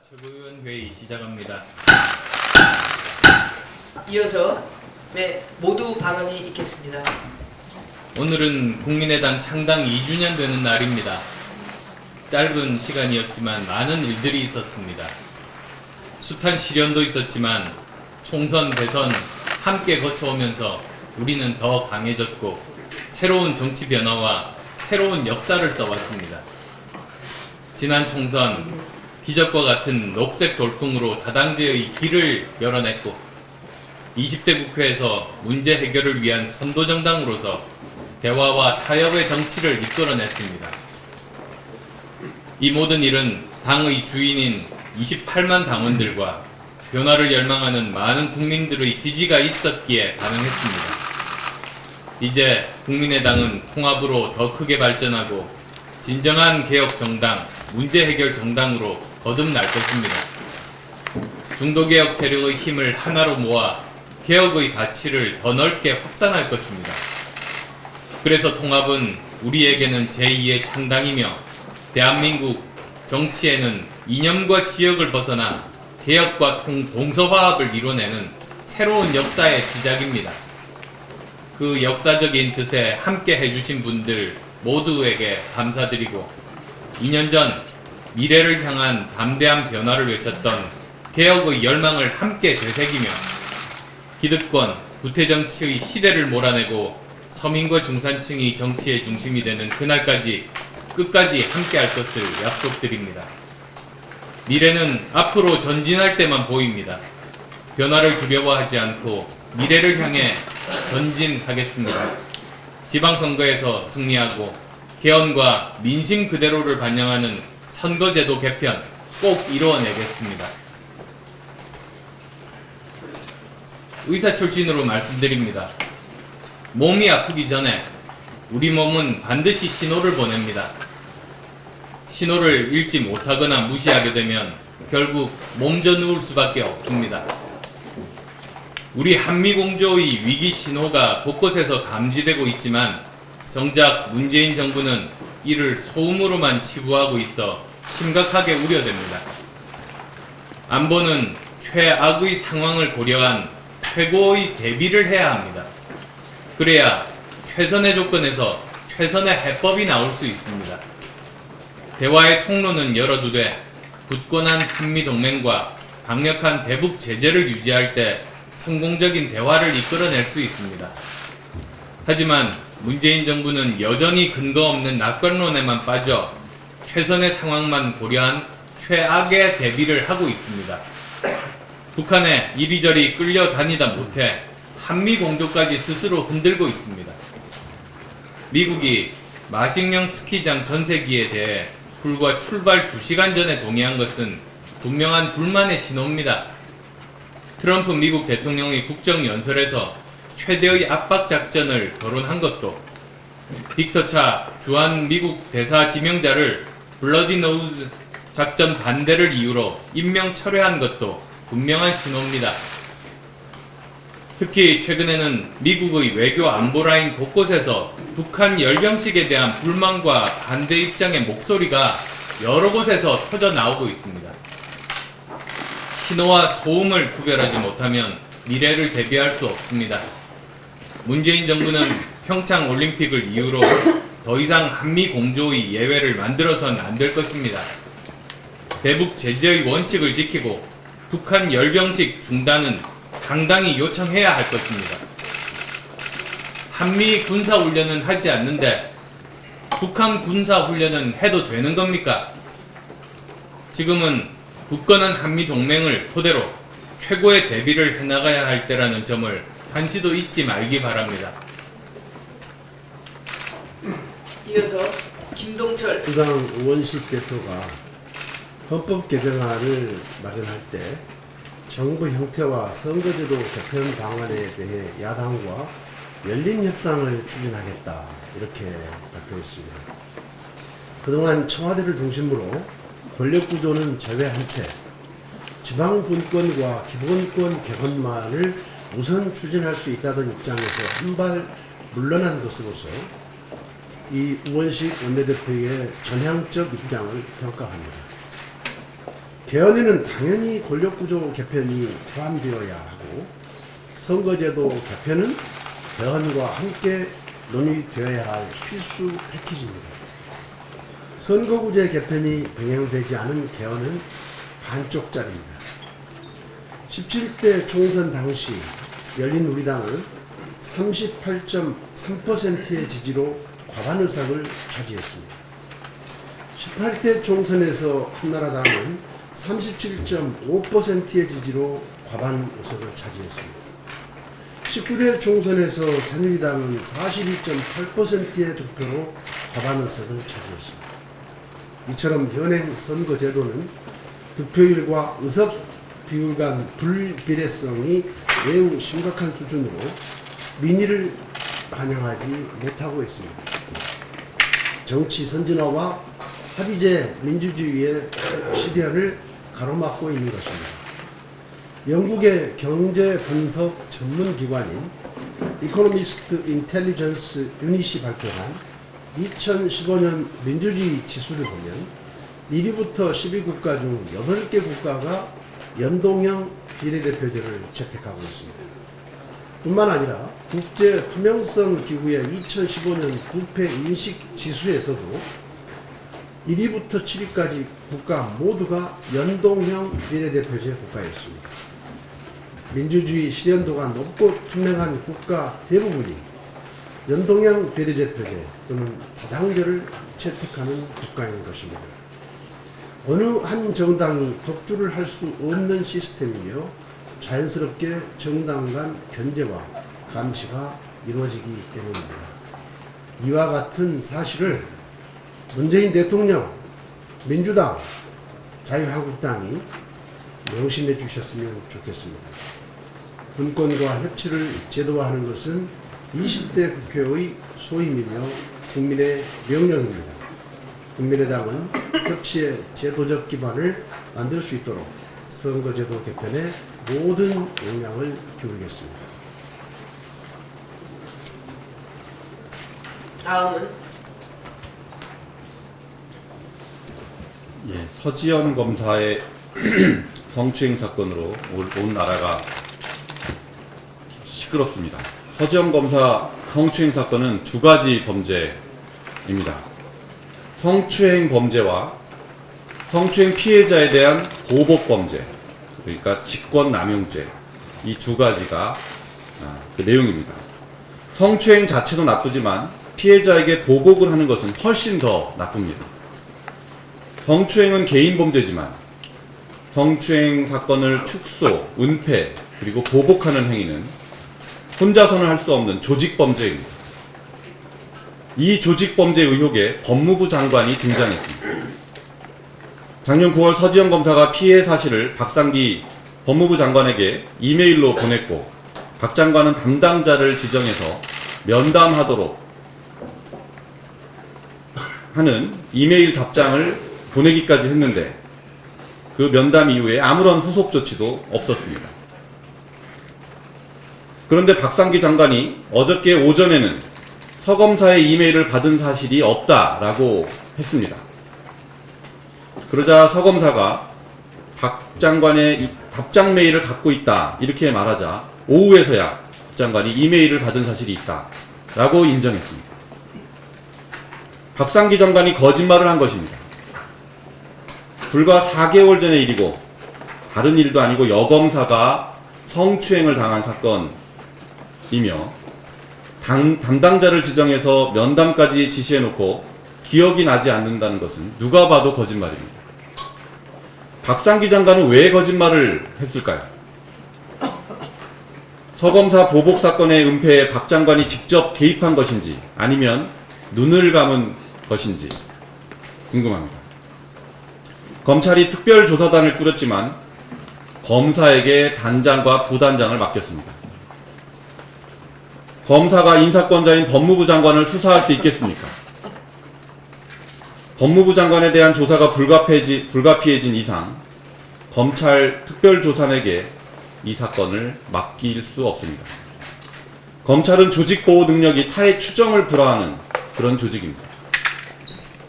최고위원 회의 시작합니다. 이어서 모두 발언이 있겠습니다. 오늘은 국민의당 창당 2주년 되는 날입니다. 짧은 시간이었지만 많은 일들이 있었습니다. 숱한 시련도 있었지만 총선, 대선 함께 거쳐오면서 우리는 더 강해졌고 새로운 정치 변화와 새로운 역사를 써왔습니다. 지난 총선 기적과 같은 녹색 돌풍으로 다당제의 길을 열어냈고 20대 국회에서 문제 해결을 위한 선도정당으로서 대화와 타협의 정치를 이끌어냈습니다. 이 모든 일은 당의 주인인 28만 당원들과 변화를 열망하는 많은 국민들의 지지가 있었기에 가능했습니다. 이제 국민의당은 통합으로 더 크게 발전하고 진정한 개혁 정당, 문제 해결 정당으로 거듭날 것입니다. 중도개혁 세력의 힘을 하나로 모아 개혁의 가치를 더 넓게 확산할 것입니다. 그래서 통합은 우리에게는 제2의 창당이며 대한민국 정치에는 이념과 지역을 벗어나 개혁과 동서화합을 이뤄내는 새로운 역사의 시작입니다. 그 역사적인 뜻에 함께 해주신 분들 모두에게 감사드리고 2년 전 미래를 향한 담대한 변화를 외쳤던 개혁의 열망을 함께 되새기며 기득권, 구태정치의 시대를 몰아내고 서민과 중산층이 정치의 중심이 되는 그날까지 끝까지 함께할 것을 약속드립니다. 미래는 앞으로 전진할 때만 보입니다. 변화를 두려워하지 않고 미래를 향해 전진하겠습니다. 지방선거에서 승리하고 개헌과 민심 그대로를 반영하는 선거제도 개편 꼭 이루어내겠습니다. 의사 출신으로 말씀드립니다. 몸이 아프기 전에 우리 몸은 반드시 신호를 보냅니다. 신호를 읽지 못하거나 무시하게 되면 결국 몸져 누울 수밖에 없습니다. 우리 한미공조의 위기 신호가 곳곳에서 감지되고 있지만 정작 문재인 정부는 이를 소음으로만 치부하고 있어 심각하게 우려됩니다. 안보는 최악의 상황을 고려한 최고의 대비를 해야 합니다. 그래야 최선의 조건에서 최선의 해법이 나올 수 있습니다. 대화의 통로는 열어두되 굳건한 한미동맹과 강력한 대북 제재를 유지할 때 성공적인 대화를 이끌어낼 수 있습니다. 하지만 문재인 정부는 여전히 근거 없는 낙관론에만 빠져 최선의 상황만 고려한 최악의 대비를 하고 있습니다. 북한에 이리저리 끌려다니다 못해 한미공조까지 스스로 흔들고 있습니다. 미국이 마식령 스키장 전세기에 대해 불과 출발 2시간 전에 동의한 것은 분명한 불만의 신호입니다. 트럼프 미국 대통령의 국정연설에서 최대의 압박작전을 거론한 것도 빅터차 주한 미국 대사 지명자를 블러디 노우즈 작전 반대를 이유로 임명 철회한 것도 분명한 신호입니다. 특히 최근에는 미국의 외교 안보라인 곳곳에서 북한 열병식에 대한 불만과 반대 입장의 목소리가 여러 곳에서 터져 나오고 있습니다. 신호와 소음을 구별하지 못하면 미래를 대비할 수 없습니다. 문재인 정부는 평창 올림픽을 이유로 더 이상 한미 공조의 예외를 만들어서는 안 될 것입니다. 대북 제재의 원칙을 지키고 북한 열병식 중단은 당당히 요청해야 할 것입니다. 한미 군사훈련은 하지 않는데 북한 군사훈련은 해도 되는 겁니까? 지금은 굳건한 한미동맹을 토대로 최고의 대비를 해나가야 할 때라는 점을 한시도 잊지 말기 바랍니다. 이어서 김동철 수당 의원실 대표가 헌법 개정안을 마련할 때 정부 형태와 선거제도 개편 방안에 대해 야당과 열린 협상을 추진하겠다 이렇게 발표했습니다. 그동안 청와대를 중심으로 권력구조는 제외한 채 지방분권과 기본권 개헌만을 우선 추진할 수 있다던 입장에서 한 발 물러난 것으로서 이 우원식 원내대표의 전향적 입장을 평가합니다. 개헌에는 당연히 권력구조 개편이 포함되어야 하고 선거제도 개편은 개헌과 함께 논의되어야 할 필수 패키지입니다. 선거구제 개편이 병행되지 않은 개헌은 반쪽짜리입니다. 17대 총선 당시 열린우리당은 38.3%의 지지로 과반 의석을 차지했습니다. 18대 총선에서 한나라당은 37.5%의 지지로 과반 의석을 차지했습니다. 19대 총선에서 새누리당은 42.8%의 득표로 과반 의석을 차지했습니다. 이처럼 현행 선거제도는 득표율과 의석 비율 간 불비례성이 매우 심각한 수준으로 민의를 반영하지 못하고 있습니다. 정치 선진화와 합의제 민주주의의 실현을 가로막고 있는 것입니다. 영국의 경제 분석 전문기관인 이코노미스트 인텔리전스 유닛이 발표한 2015년 민주주의 지수를 보면 1위부터 10위 국가 중 8개 국가가 연동형 비례대표제를 채택하고 있습니다. 뿐만 아니라 국제투명성기구의 2015년 부패 인식 지수에서도 1위부터 7위까지 국가 모두가 연동형 비례대표제 국가였습니다. 민주주의 실현도가 높고 투명한 국가 대부분이 연동형 비례대표제 또는 다당제를 채택하는 국가인 것입니다. 어느 한 정당이 독주를 할 수 없는 시스템이며 자연스럽게 정당 간 견제와 감시가 이루어지기 때문입니다. 이와 같은 사실을 문재인 대통령, 민주당, 자유한국당이 명심해 주셨으면 좋겠습니다. 분권과 협치를 제도화하는 것은 20대 국회의 소임이며 국민의 명령입니다. 국민의당은 협치의 제도적 기반을 만들 수 있도록 선거제도 개편에 모든 역량을 기울이겠습니다. 다음은 예, 서지현 검사의 성추행 사건으로 온 나라가 시끄럽습니다. 서지현 검사 성추행 사건은 두 가지 범죄입니다. 성추행 범죄와 성추행 피해자에 대한 보복 범죄, 그러니까 직권남용죄, 이 두 가지가 그 내용입니다. 성추행 자체도 나쁘지만 피해자에게 보복을 하는 것은 훨씬 더 나쁩니다. 성추행은 개인 범죄지만 성추행 사건을 축소, 은폐, 그리고 보복하는 행위는 혼자서는 할 수 없는 조직범죄입니다. 이 조직범죄 의혹에 법무부 장관이 등장했습니다. 작년 9월 서지현 검사가 피해 사실을 박상기 법무부 장관에게 이메일로 보냈고 박 장관은 담당자를 지정해서 면담하도록 하는 이메일 답장을 보내기까지 했는데 그 면담 이후에 아무런 후속 조치도 없었습니다. 그런데 박상기 장관이 어저께 오전에는 서 검사의 이메일을 받은 사실이 없다라고 했습니다. 그러자 서 검사가 박 장관의 이 답장 메일을 갖고 있다 이렇게 말하자 오후에서야 박 장관이 이메일을 받은 사실이 있다라고 인정했습니다. 박상기 장관이 거짓말을 한 것입니다. 불과 4개월 전의 일이고 다른 일도 아니고 여검사가 성추행을 당한 사건이며 담당자를 지정해서 면담까지 지시해놓고 기억이 나지 않는다는 것은 누가 봐도 거짓말입니다. 박상기 장관은 왜 거짓말을 했을까요? 서검사 보복 사건의 은폐에 박 장관이 직접 개입한 것인지 아니면 눈을 감은 것인지 궁금합니다. 검찰이 특별조사단을 꾸렸지만 검사에게 단장과 부단장을 맡겼습니다. 검사가 인사권자인 법무부 장관을 수사할 수 있겠습니까? 법무부 장관에 대한 조사가 불가피해진 이상 검찰 특별조사관에게 이 사건을 맡길 수 없습니다. 검찰은 조직보호 능력이 타의 추정을 불허하는 그런 조직입니다.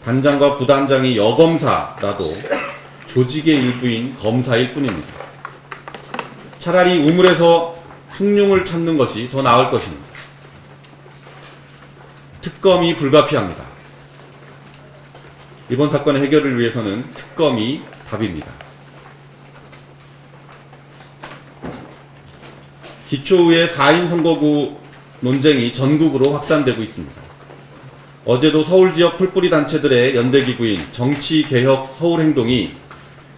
단장과 부단장이 여검사라도 조직의 일부인 검사일 뿐입니다. 차라리 우물에서 숭늉을 찾는 것이 더 나을 것입니다. 특검이 불가피합니다. 이번 사건의 해결을 위해서는 특검이 답입니다. 기초의회 4인 선거구 논쟁이 전국으로 확산되고 있습니다. 어제도 서울 지역 풀뿌리 단체들의 연대기구인 정치개혁 서울행동이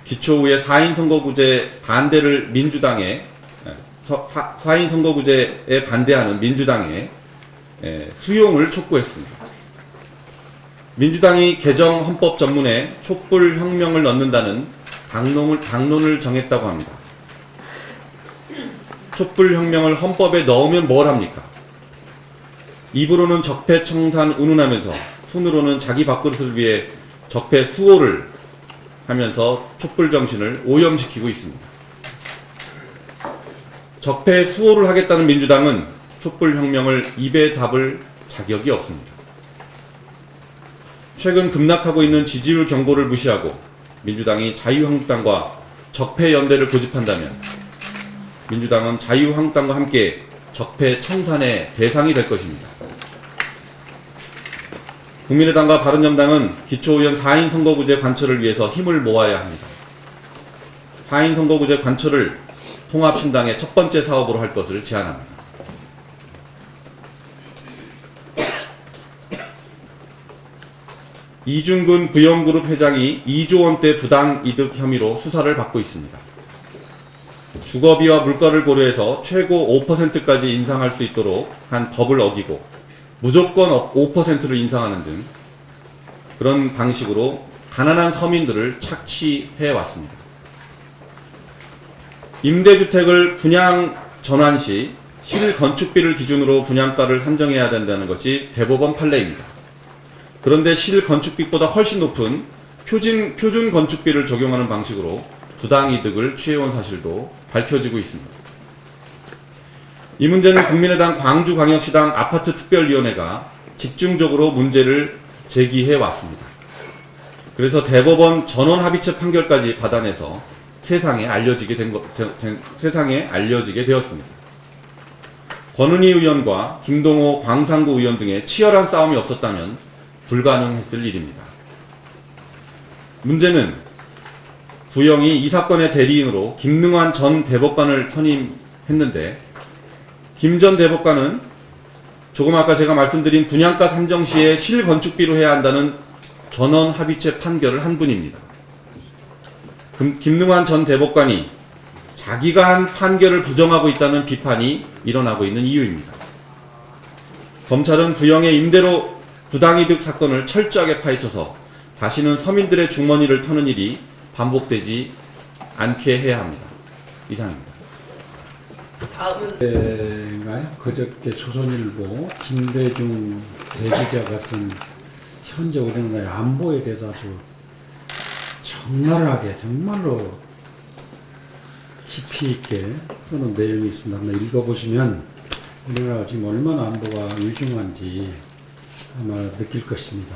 기초의회 4인 선거구제 반대를 민주당에 4인 선거구제에 반대하는 민주당의 수용을 촉구했습니다. 민주당이 개정 헌법 전문에 촛불혁명을 넣는다는 당론을 정했다고 합니다. 촛불혁명을 헌법에 넣으면 뭘 합니까? 입으로는 적폐청산 운운하면서 손으로는 자기 밥그릇을 위해 적폐 수호를 하면서 촛불정신을 오염시키고 있습니다. 적폐 수호를 하겠다는 민주당은 촛불혁명을 입에 담을 자격이 없습니다. 최근 급락하고 있는 지지율 경고를 무시하고 민주당이 자유한국당과 적폐연대를 고집한다면 민주당은 자유한국당과 함께 적폐청산의 대상이 될 것입니다. 국민의당과 바른정당은 기초의원 4인 선거구제 관철을 위해서 힘을 모아야 합니다. 4인 선거구제 관철을 통합신당의 첫 번째 사업으로 할 것을 제안합니다. 이중근 부영그룹 회장이 2조 원대 부당이득 혐의로 수사를 받고 있습니다. 주거비와 물가를 고려해서 최고 5%까지 인상할 수 있도록 한 법을 어기고 무조건 5%를 인상하는 등 그런 방식으로 가난한 서민들을 착취해 왔습니다. 임대주택을 분양 전환 시 실건축비를 기준으로 분양가를 산정해야 된다는 것이 대법원 판례입니다. 그런데 실건축비보다 훨씬 높은 표준 건축비를 적용하는 방식으로 부당이득을 취해온 사실도 밝혀지고 있습니다. 이 문제는 국민의당 광주광역시당 아파트특별위원회가 집중적으로 문제를 제기해 왔습니다. 그래서 대법원 전원합의체 판결까지 받아내서 세상에 알려지게 되었습니다. 권은희 의원과 김동호 광산구 의원 등의 치열한 싸움이 없었다면 불가능했을 일입니다. 문제는 부영이 이 사건의 대리인으로 김능환 전 대법관을 선임했는데 김 전 대법관은 조금 아까 제가 말씀드린 분양가 산정 시에 실건축비로 해야 한다는 전원 합의체 판결을 한 분입니다. 김능환 전 대법관이 자기가 한 판결을 부정하고 있다는 비판이 일어나고 있는 이유입니다. 검찰은 부영의 임대로 부당이득 사건을 철저하게 파헤쳐서 다시는 서민들의 주머니를 터는 일이 반복되지 않게 해야 합니다. 이상입니다. 다음은 그저께 조선일보 김대중 대기자가 쓴 현재 우리나라의 안보에 대해서 아주 적나라하게 정말로 깊이 있게 쓰는 내용이 있습니다. 한번 읽어보시면 우리나라가 지금 얼마나 안보가 위중한지 아마 느낄 것입니다.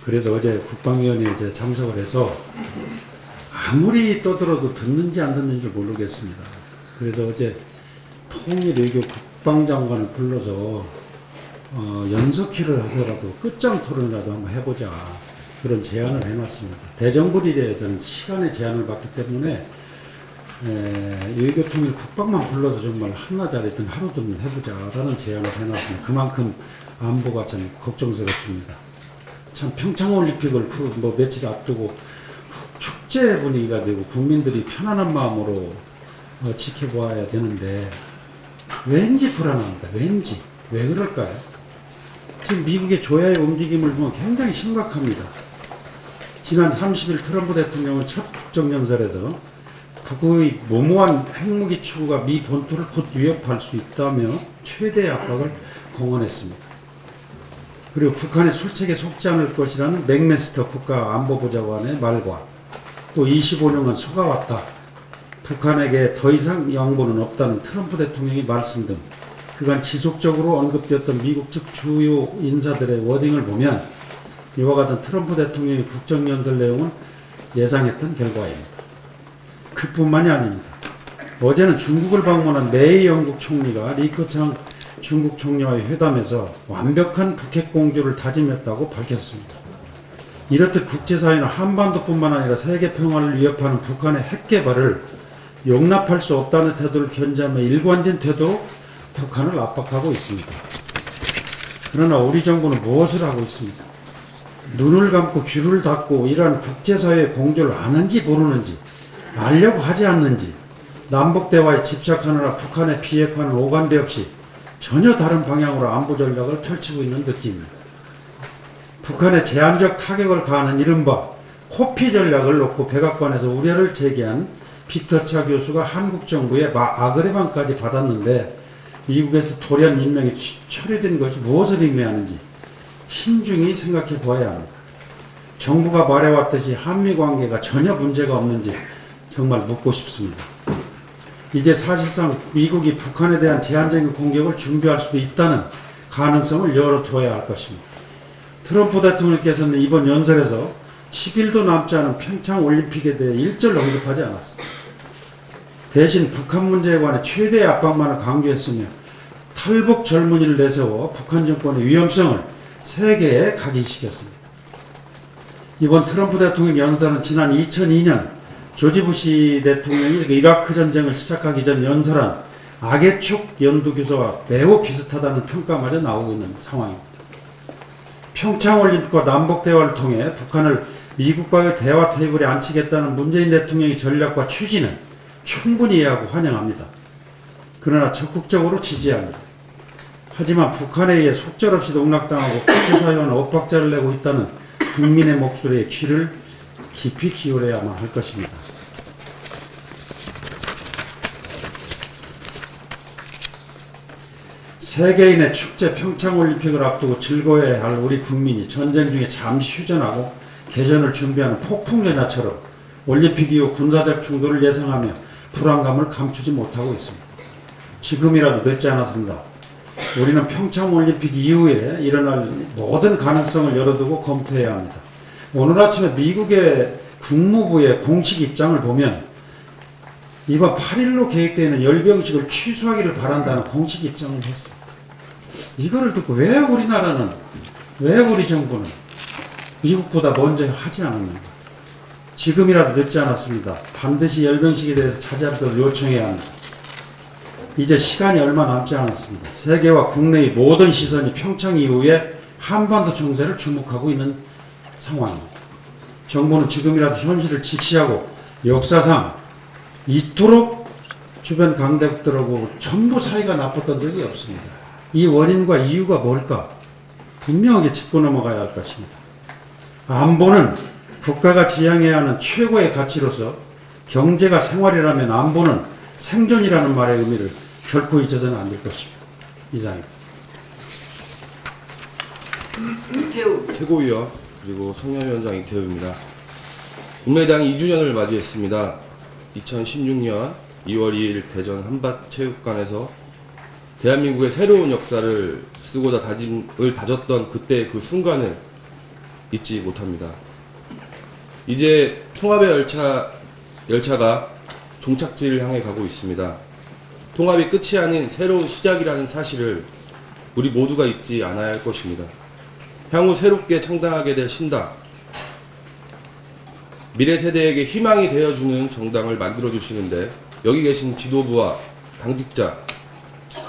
그래서 어제 국방위원회에 이제 참석을 해서 아무리 떠들어도 듣는지 안 듣는지 모르겠습니다. 그래서 어제 통일외교 국방장관을 불러서 연석회를 하더라도 끝장 토론이라도 한번 해보자 그런 제안을 해놨습니다. 대정부리에서는 시간의 제한을 받기 때문에 외교통일 국방만 불러서 정말 한나자리든 하루든 해보자라는 제안을 해놨습니다. 그만큼 안보가 참 걱정스럽습니다. 참 평창올림픽을 뭐 며칠 앞두고 축제 분위기가 되고 국민들이 편안한 마음으로 지켜보아야 되는데 왠지 불안합니다. 왠지. 왜 그럴까요? 지금 미국의 조야의 움직임을 보면 굉장히 심각합니다. 지난 30일 트럼프 대통령은 첫 국정연설에서 북의 무모한 핵무기 추구가 미 본토를 곧 위협할 수 있다며 최대의 압박을 공언했습니다. 그리고 북한의 술책에 속지 않을 것이라는 맥메스터 국가안보보좌관의 말과 또 25년간 속아왔다. 북한에게 더 이상 양보는 없다는 트럼프 대통령의 말씀 등 그간 지속적으로 언급되었던 미국 측 주요 인사들의 워딩을 보면 이와 같은 트럼프 대통령의 국정연설 내용은 예상했던 결과입니다. 그뿐만이 아닙니다. 어제는 중국을 방문한 메이 영국 총리가 리커창 중국 총리와의 회담에서 완벽한 북핵 공조를 다짐했다고 밝혔습니다. 이렇듯 국제사회는 한반도뿐만 아니라 세계 평화를 위협하는 북한의 핵 개발을 용납할 수 없다는 태도를 견지하며 일관된 태도로 북한을 압박하고 있습니다. 그러나 우리 정부는 무엇을 하고 있습니까? 눈을 감고 귀를 닫고 이러한 국제사회의 공조를 아는지 모르는지, 알려고 하지 않는지, 남북대화에 집착하느라 북한의 비핵화는 오간데 없이 전혀 다른 방향으로 안보 전략을 펼치고 있는 느낌입니다. 북한의 제한적 타격을 가하는 이른바 코피 전략을 놓고 백악관에서 우려를 제기한 피터차 교수가 한국 정부의 아그레방까지 받았는데 미국에서 돌연 임명이 처리된 것이 무엇을 의미하는지 신중히 생각해 보아야 합니다. 정부가 말해왔듯이 한미관계가 전혀 문제가 없는지 정말 묻고 싶습니다. 이제 사실상 미국이 북한에 대한 제한적인 공격을 준비할 수도 있다는 가능성을 열어두어야 할 것입니다. 트럼프 대통령께서는 이번 연설에서 10일도 남지 않은 평창 올림픽에 대해 일절 언급하지 않았습니다. 대신 북한 문제에 관해 최대의 압박만을 강조했으며 탈북 젊은이를 내세워 북한 정권의 위험성을 세계에 각인시켰습니다. 이번 트럼프 대통령 연설은 지난 2002년 조지 부시 대통령이 이라크 전쟁을 시작하기 전 연설한 악의 촉 연두교서와 매우 비슷하다는 평가마저 나오고 있는 상황입니다. 평창올림픽과 남북대화를 통해 북한을 미국과의 대화 테이블에 앉히겠다는 문재인 대통령의 전략과 취지는 충분히 이해하고 환영합니다. 그러나 적극적으로 지지합니다. 하지만 북한에 의해 속절없이 농락당하고 국제사회는 엇박자를 내고 있다는 국민의 목소리에 귀를 깊이 기울여야만 할 것입니다. 세계인의 축제 평창올림픽을 앞두고 즐거워해야 할 우리 국민이 전쟁 중에 잠시 휴전하고 개전을 준비하는 폭풍연야처럼 올림픽 이후 군사적 충돌을 예상하며 불안감을 감추지 못하고 있습니다. 지금이라도 늦지 않았습니다. 우리는 평창올림픽 이후에 일어날 모든 가능성을 열어두고 검토해야 합니다. 오늘 아침에 미국의 국무부의 공식 입장을 보면 이번 8일로 계획되어 있는 열병식을 취소하기를 바란다는 공식 입장을 했습니다. 이거를 듣고 왜 우리나라는, 왜 우리 정부는 미국보다 먼저 하지 않았는가? 지금이라도 늦지 않았습니다. 반드시 열병식에 대해서 자제하도록 요청해야 합니다. 이제 시간이 얼마 남지 않았습니다. 세계와 국내의 모든 시선이 평창 이후에 한반도 정세를 주목하고 있는 상황입니다. 정부는 지금이라도 현실을 직시하고 역사상 이토록 주변 강대국들하고 전부 사이가 나빴던 적이 없습니다. 이 원인과 이유가 뭘까? 분명하게 짚고 넘어가야 할 것입니다. 안보는 국가가 지향해야 하는 최고의 가치로서 경제가 생활이라면 안보는 생존이라는 말의 의미를 결코 잊어서는 안 될 것입니다. 이상입니다. 태우 최고위원 그리고 청년위원장 이태우입니다. 국민의당 2주년을 맞이했습니다. 2016년 2월 2일 대전 한밭체육관에서 대한민국의 새로운 역사를 쓰고자 다짐을 다졌던 그때 그 순간을 잊지 못합니다. 이제 통합의 열차가 종착지를 향해 가고 있습니다. 통합이 끝이 아닌 새로운 시작이라는 사실을 우리 모두가 잊지 않아야 할 것입니다. 향후 새롭게 창당하게 될 신당, 미래 세대에게 희망이 되어주는 정당을 만들어주시는데 여기 계신 지도부와 당직자,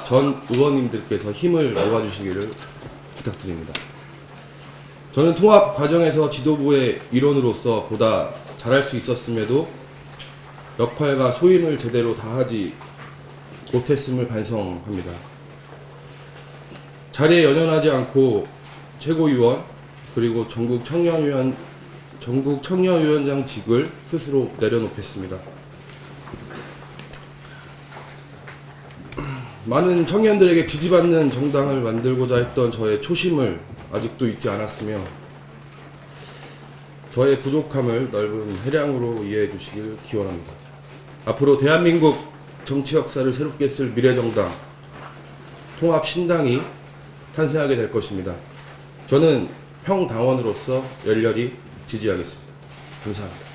전 의원님들께서 힘을 모아주시기를 부탁드립니다. 저는 통합 과정에서 지도부의 일원으로서 보다 잘할 수 있었음에도 역할과 소임을 제대로 다하지 못했음을 반성합니다. 자리에 연연하지 않고 최고위원 그리고 전국 청년위원장직을 스스로 내려놓겠습니다. 많은 청년들에게 지지받는 정당을 만들고자 했던 저의 초심을 아직도 잊지 않았으며 저의 부족함을 넓은 해량으로 이해해 주시길 기원합니다. 앞으로 대한민국 정치 역사를 새롭게 쓸 미래정당 통합신당이 탄생하게 될 것입니다. 저는 평당원으로서 열렬히 지지하겠습니다. 감사합니다.